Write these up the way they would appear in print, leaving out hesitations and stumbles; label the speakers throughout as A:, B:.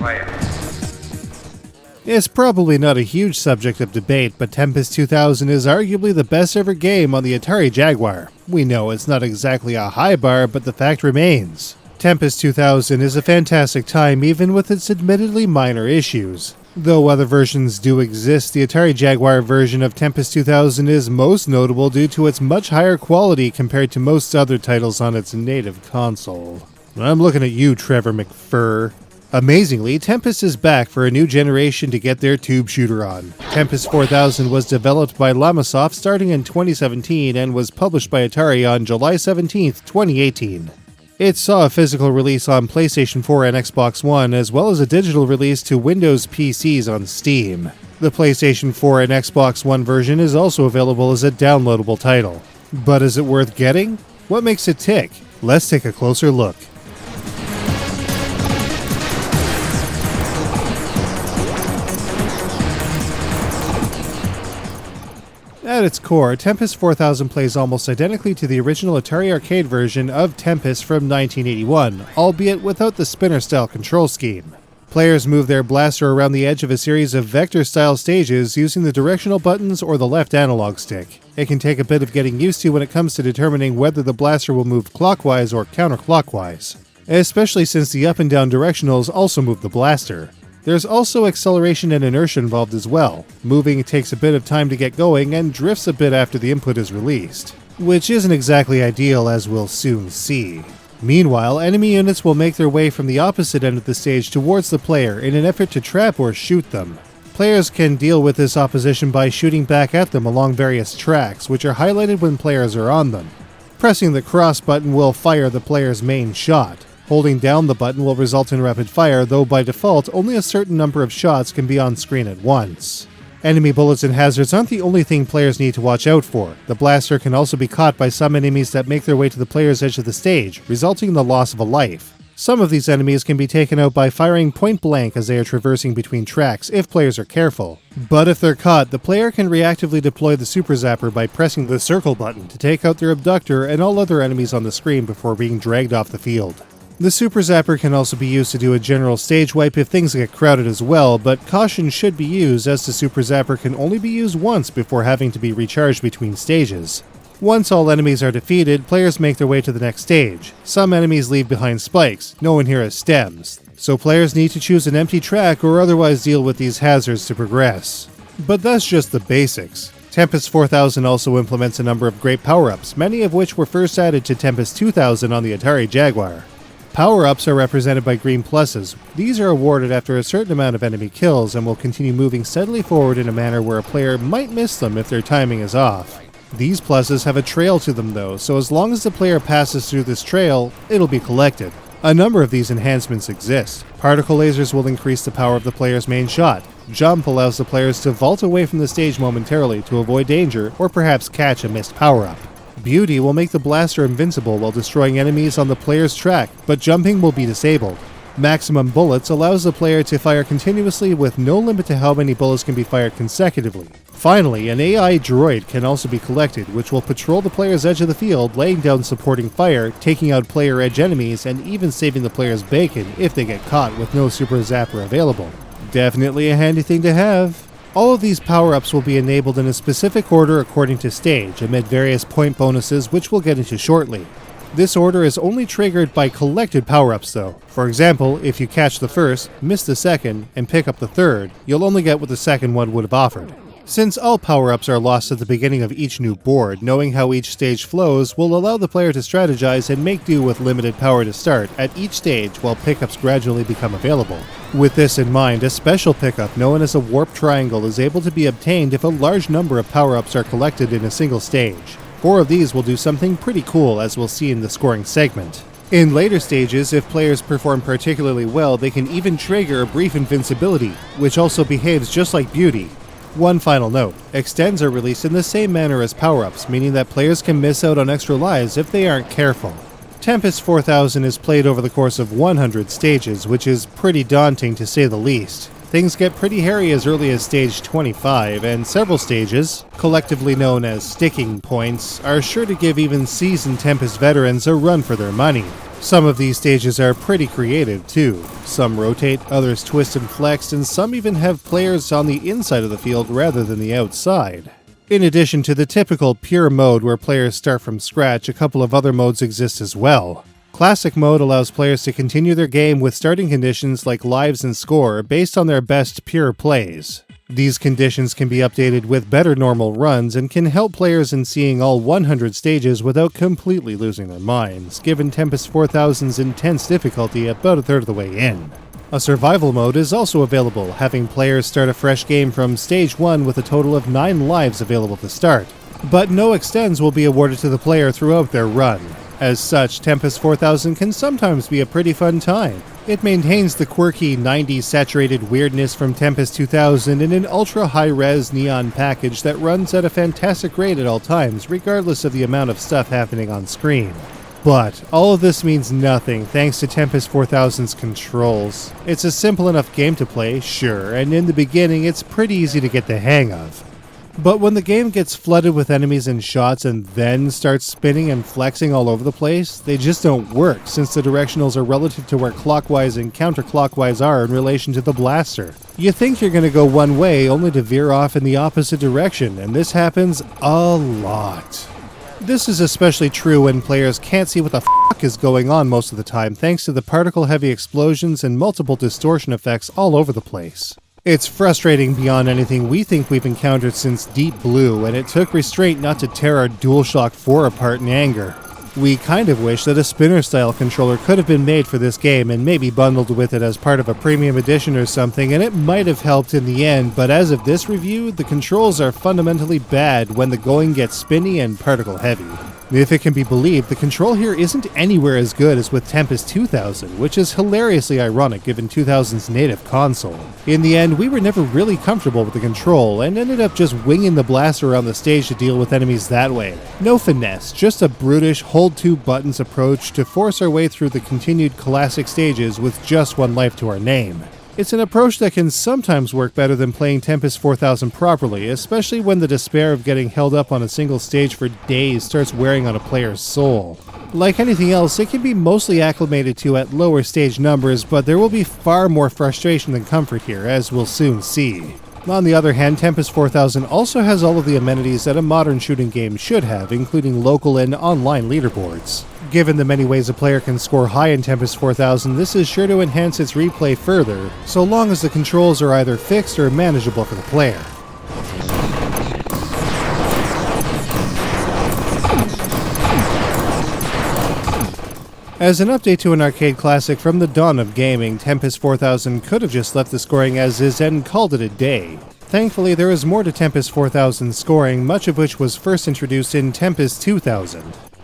A: player.
B: It's probably not a huge subject of debate, but Tempest 2000 is arguably the best ever game on the Atari Jaguar. We know it's not exactly a high bar, but the fact remains. Tempest 2000 is a fantastic time even with its admittedly minor issues. Though other versions do exist, the Atari Jaguar version of Tempest 2000 is most notable due to its much higher quality compared to most other titles on its native console. I'm looking at you, Trevor McFur. Amazingly, Tempest is back for a new generation to get their tube shooter on. Tempest 4000 was developed by Llamasoft starting in 2017 and was published by Atari on July 17, 2018. It saw a physical release on PlayStation 4 and Xbox One, as well as a digital release to Windows PCs on Steam. The PlayStation 4 and Xbox One version is also available as a downloadable title. But is it worth getting? What makes it tick? Let's take a closer look. At its core, Tempest 4000 plays almost identically to the original Atari arcade version of Tempest from 1981, albeit without the spinner-style control scheme. Players move their blaster around the edge of a series of vector-style stages using the directional buttons or the left analog stick. It can take a bit of getting used to when it comes to determining whether the blaster will move clockwise or counterclockwise, especially since the up and down directionals also move the blaster. There's also acceleration and inertia involved as well. Moving takes a bit of time to get going and drifts a bit after the input is released, which isn't exactly ideal, as we'll soon see. Meanwhile, enemy units will make their way from the opposite end of the stage towards the player in an effort to trap or shoot them. Players can deal with this opposition by shooting back at them along various tracks, which are highlighted when players are on them. Pressing the cross button will fire the player's main shot. Holding down the button will result in rapid fire, though by default only a certain number of shots can be on screen at once. Enemy bullets and hazards aren't the only thing players need to watch out for. The blaster can also be caught by some enemies that make their way to the player's edge of the stage, resulting in the loss of a life. Some of these enemies can be taken out by firing point blank as they are traversing between tracks if players are careful. But if they're caught, the player can reactively deploy the super zapper by pressing the circle button to take out their abductor and all other enemies on the screen before being dragged off the field. The Super Zapper can also be used to do a general stage wipe if things get crowded as well, but caution should be used as the Super Zapper can only be used once before having to be recharged between stages. Once all enemies are defeated, players make their way to the next stage. Some enemies leave behind spikes, no one here has stems, so players need to choose an empty track or otherwise deal with these hazards to progress. But that's just the basics. Tempest 4000 also implements a number of great power-ups, many of which were first added to Tempest 2000 on the Atari Jaguar. Power-ups are represented by green pluses. These are awarded after a certain amount of enemy kills and will continue moving steadily forward in a manner where a player might miss them if their timing is off. These pluses have a trail to them though, so as long as the player passes through this trail, it'll be collected. A number of these enhancements exist. Particle lasers will increase the power of the player's main shot. Jump allows the players to vault away from the stage momentarily to avoid danger or perhaps catch a missed power-up. Beauty will make the blaster invincible while destroying enemies on the player's track, but jumping will be disabled. Maximum bullets allows the player to fire continuously with no limit to how many bullets can be fired consecutively. Finally, an AI droid can also be collected, which will patrol the player's edge of the field, laying down supporting fire, taking out player edge enemies, and even saving the player's bacon if they get caught with no super zapper available. Definitely a handy thing to have. All of these power-ups will be enabled in a specific order according to stage, amid various point bonuses which we'll get into shortly. This order is only triggered by collected power-ups though. For example, if you catch the first, miss the second, and pick up the third, you'll only get what the second one would have offered. Since all power-ups are lost at the beginning of each new board, knowing how each stage flows will allow the player to strategize and make do with limited power to start at each stage while pickups gradually become available. With this in mind, a special pickup known as a warp triangle is able to be obtained if a large number of power-ups are collected in a single stage. 4 of these will do something pretty cool, as we'll see in the scoring segment. In later stages, if players perform particularly well, they can even trigger a brief invincibility, which also behaves just like Beauty. One final note, extends are released in the same manner as power-ups, meaning that players can miss out on extra lives if they aren't careful. Tempest 4000 is played over the course of 100 stages, which is pretty daunting to say the least. Things get pretty hairy as early as stage 25, and several stages, collectively known as sticking points, are sure to give even seasoned Tempest veterans a run for their money. Some of these stages are pretty creative too. Some rotate, others twist and flex, and some even have players on the inside of the field rather than the outside. In addition to the typical pure mode where players start from scratch, a couple of other modes exist as well. Classic mode allows players to continue their game with starting conditions like lives and score based on their best pure plays. These conditions can be updated with better normal runs and can help players in seeing all 100 stages without completely losing their minds, given Tempest 4000's intense difficulty about a third of the way in. A survival mode is also available, having players start a fresh game from stage 1 with a total of 9 lives available to start, but no extends will be awarded to the player throughout their run. As such, Tempest 4000 can sometimes be a pretty fun time. It maintains the quirky 90s saturated weirdness from Tempest 2000 in an ultra-high-res neon package that runs at a fantastic rate at all times, regardless of the amount of stuff happening on screen. But all of this means nothing thanks to Tempest 4000's controls. It's a simple enough game to play, sure, and in the beginning it's pretty easy to get the hang of. But when the game gets flooded with enemies and shots and then starts spinning and flexing all over the place, they just don't work since the directionals are relative to where clockwise and counterclockwise are in relation to the blaster. You think you're going to go one way only to veer off in the opposite direction, and this happens a lot. This is especially true when players can't see what the f*** is going on most of the time thanks to the particle-heavy explosions and multiple distortion effects all over the place. It's frustrating beyond anything we think we've encountered since Deep Blue, and it took restraint not to tear our DualShock 4 apart in anger. We kind of wish that a spinner-style controller could have been made for this game and maybe bundled with it as part of a premium edition or something, and it might have helped in the end, but as of this review, the controls are fundamentally bad when the going gets spinny and particle-heavy. If it can be believed, the control here isn't anywhere as good as with Tempest 2000, which is hilariously ironic given 2000's native console. In the end, we were never really comfortable with the control, and ended up just winging the blaster around the stage to deal with enemies that way. No finesse, just a brutish hold two buttons approach to force our way through the continued classic stages with just one life to our name. It's an approach that can sometimes work better than playing Tempest 4000 properly, especially when the despair of getting held up on a single stage for days starts wearing on a player's soul. Like anything else, it can be mostly acclimated to at lower stage numbers, but there will be far more frustration than comfort here, as we'll soon see. On the other hand, Tempest 4000 also has all of the amenities that a modern shooting game should have, including local and online leaderboards. Given the many ways a player can score high in Tempest 4000, this is sure to enhance its replay further, so long as the controls are either fixed or manageable for the player. As an update to an arcade classic from the dawn of gaming, Tempest 4000 could have just left the scoring as is and called it a day. Thankfully, there is more to Tempest 4000 scoring, much of which was first introduced in Tempest 2000.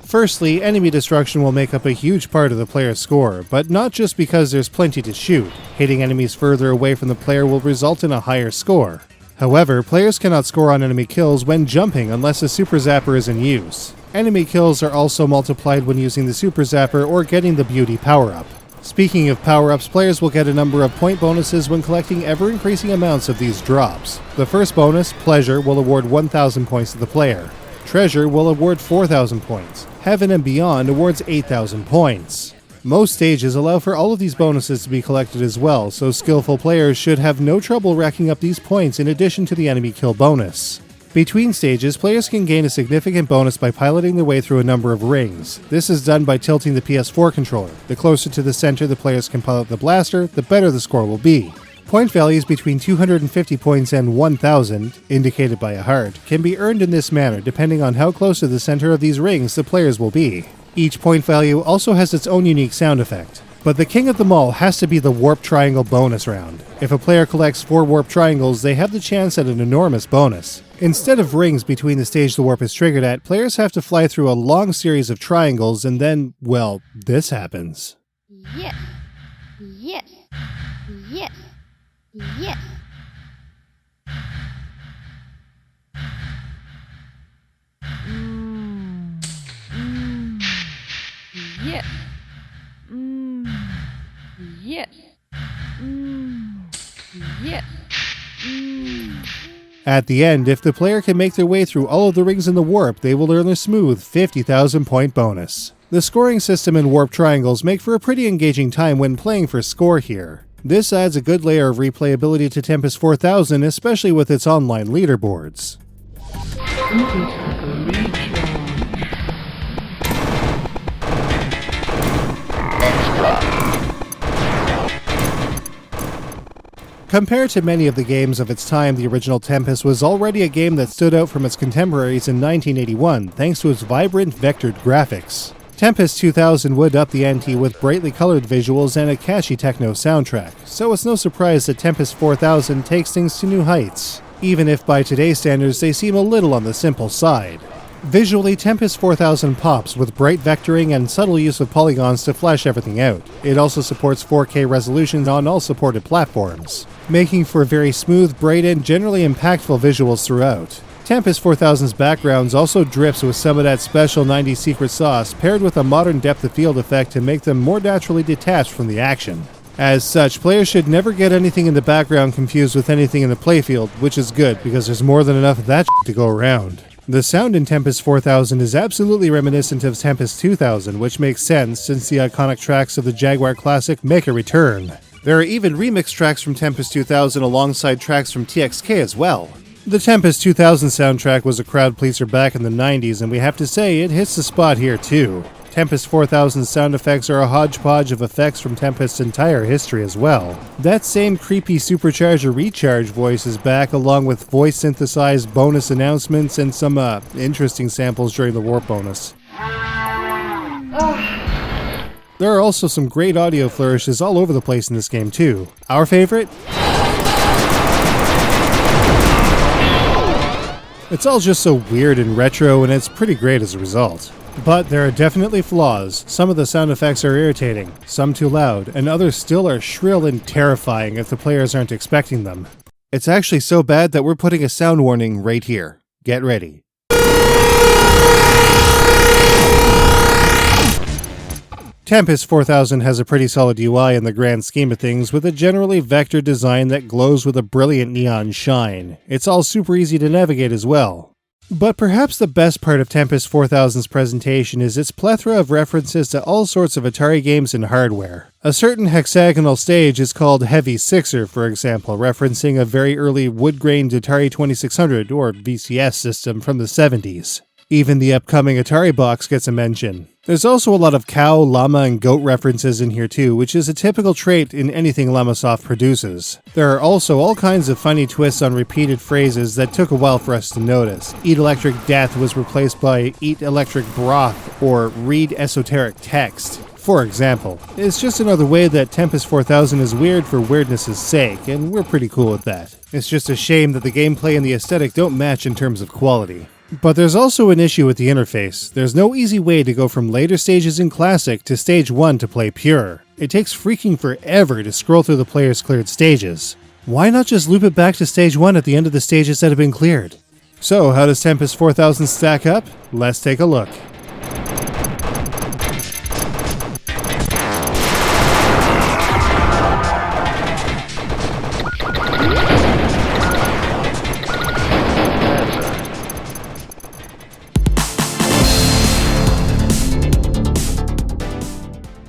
B: Firstly, enemy destruction will make up a huge part of the player's score, but not just because there's plenty to shoot. Hitting enemies further away from the player will result in a higher score. However, players cannot score on enemy kills when jumping unless a super zapper is in use. Enemy kills are also multiplied when using the super zapper or getting the beauty power-up. Speaking of power-ups, players will get a number of point bonuses when collecting ever-increasing amounts of these drops. The first bonus, Pleasure, will award 1,000 points to the player. Treasure will award 4,000 points. Heaven and Beyond awards 8,000 points. Most stages allow for all of these bonuses to be collected as well, so skillful players should have no trouble racking up these points in addition to the enemy kill bonus. Between stages, players can gain a significant bonus by piloting their way through a number of rings. This is done by tilting the PS4 controller. The closer to the center the players can pilot the blaster, the better the score will be. Point values between 250 points and 1,000, indicated by a heart, can be earned in this manner depending on how close to the center of these rings the players will be. Each point value also has its own unique sound effect. But the king of them all has to be the Warp Triangle bonus round. If a player collects 4 Warp Triangles, they have the chance at an enormous bonus. Instead of rings between the stage the warp is triggered at, players have to fly through a long series of triangles and then, well, this happens.
A: Yes. Yes. Yes. Yes. Yes. Yes. Yes.
B: At the end, if the player can make their way through all of the rings in the warp, they will earn a smooth 50,000 point bonus. The scoring system and warp triangles make for a pretty engaging time when playing for score here. This adds a good layer of replayability to Tempest 4000, especially with its online leaderboards. Compared to many of the games of its time, the original Tempest was already a game that stood out from its contemporaries in 1981 thanks to its vibrant vectored graphics. Tempest 2000 would up the ante with brightly colored visuals and a catchy techno soundtrack, so it's no surprise that Tempest 4000 takes things to new heights, even if by today's standards they seem a little on the simple side. Visually, Tempest 4000 pops with bright vectoring and subtle use of polygons to flesh everything out. It also supports 4K resolution on all supported platforms, making for very smooth, bright, and generally impactful visuals throughout. Tempest 4000's backgrounds also drips with some of that special 90s secret sauce paired with a modern depth of field effect to make them more naturally detached from the action. As such, players should never get anything in the background confused with anything in the playfield, which is good because there's more than enough of that to go around. The sound in Tempest 4000 is absolutely reminiscent of Tempest 2000, which makes sense since the iconic tracks of the Jaguar classic make a return. There are even remix tracks from Tempest 2000 alongside tracks from TXK as well. The Tempest 2000 soundtrack was a crowd pleaser back in the 90s, and we have to say it hits the spot here too. Tempest 4000's sound effects are a hodgepodge of effects from Tempest's entire history as well. That same creepy supercharger recharge voice is back, along with voice synthesized bonus announcements and some interesting samples during the warp bonus. There are also some great audio flourishes all over the place in this game too. Our favorite? It's all just so weird and retro, and it's pretty great as a result. But there are definitely flaws. Some of the sound effects are irritating, some too loud, and others still are shrill and terrifying if the players aren't expecting them. It's actually so bad that we're putting a sound warning right here. Get ready. Tempest 4000 has a pretty solid UI in the grand scheme of things, with a generally vector design that glows with a brilliant neon shine. It's all super easy to navigate as well. But perhaps the best part of Tempest 4000's presentation is its plethora of references to all sorts of Atari games and hardware. A certain hexagonal stage is called Heavy Sixer, for example, referencing a very early wood-grained Atari 2600 or VCS system from the 70s. Even the upcoming Atari box gets a mention. There's also a lot of cow, llama, and goat references in here too, which is a typical trait in anything Llamasoft produces. There are also all kinds of funny twists on repeated phrases that took a while for us to notice. Eat electric death was replaced by eat electric broth, or read esoteric text, for example. It's just another way that Tempest 4000 is weird for weirdness' sake, and we're pretty cool with that. It's just a shame that the gameplay and the aesthetic don't match in terms of quality. But there's also an issue with the interface. There's no easy way to go from later stages in Classic to Stage 1 to play Pure. It takes freaking forever to scroll through the player's cleared stages. Why not just loop it back to Stage 1 at the end of the stages that have been cleared? So, how does Tempest 4000 stack up? Let's take a look.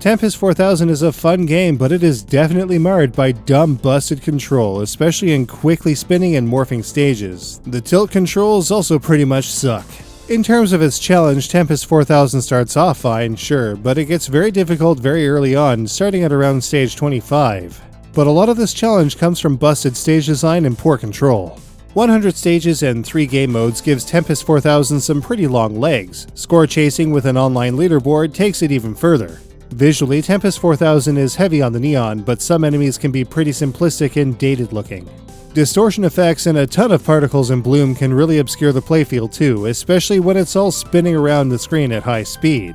B: Tempest 4000 is a fun game, but it is definitely marred by dumb busted control, especially in quickly spinning and morphing stages. The tilt controls also pretty much suck. In terms of its challenge, Tempest 4000 starts off fine, sure, but it gets very difficult very early on, starting at around stage 25. But a lot of this challenge comes from busted stage design and poor control. 100 stages and 3 game modes gives Tempest 4000 some pretty long legs. Score chasing with an online leaderboard takes it even further. Visually, Tempest 4000 is heavy on the neon, but some enemies can be pretty simplistic and dated looking. Distortion effects and a ton of particles and bloom can really obscure the playfield too, especially when it's all spinning around the screen at high speed.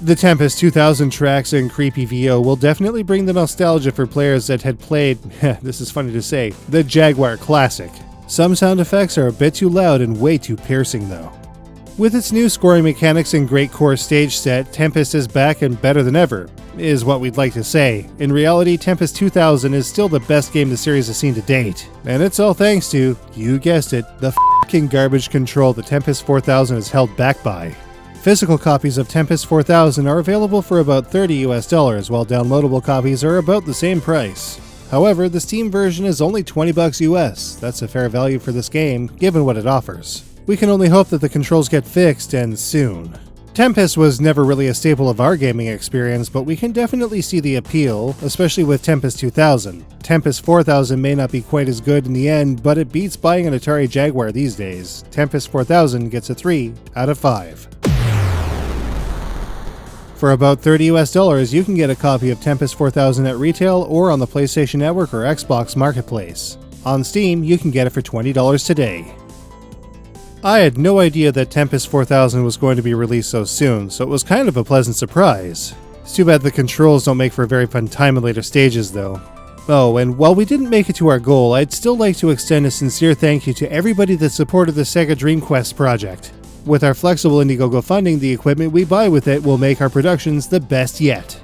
B: The Tempest 2000 tracks and creepy VO will definitely bring the nostalgia for players that had played, this is funny to say, the Jaguar Classic. Some sound effects are a bit too loud and way too piercing though. With its new scoring mechanics and great core stage set, Tempest is back and better than ever, is what we'd like to say. In reality, Tempest 2000 is still the best game the series has seen to date. And it's all thanks to, you guessed it, the f***ing garbage control the Tempest 4000 is held back by. Physical copies of Tempest 4000 are available for about $30 US, while downloadable copies are about the same price. However, the Steam version is only $20 US. That's a fair value for this game, given what it offers. We can only hope that the controls get fixed, and soon. Tempest was never really a staple of our gaming experience, but we can definitely see the appeal, especially with Tempest 2000. Tempest 4000 may not be quite as good in the end, but it beats buying an Atari Jaguar these days. Tempest 4000 gets a 3 out of 5. For about $30 US, you can get a copy of Tempest 4000 at retail or on the PlayStation Network or Xbox Marketplace. On Steam, you can get it for $20 today. I had no idea that Tempest 4000 was going to be released so soon, so it was kind of a pleasant surprise. It's too bad the controls don't make for a very fun time in later stages though. Oh, and while we didn't make it to our goal, I'd still like to extend a sincere thank you to everybody that supported the Sega Dream Quest project. With our flexible Indiegogo funding, the equipment we buy with it will make our productions the best yet.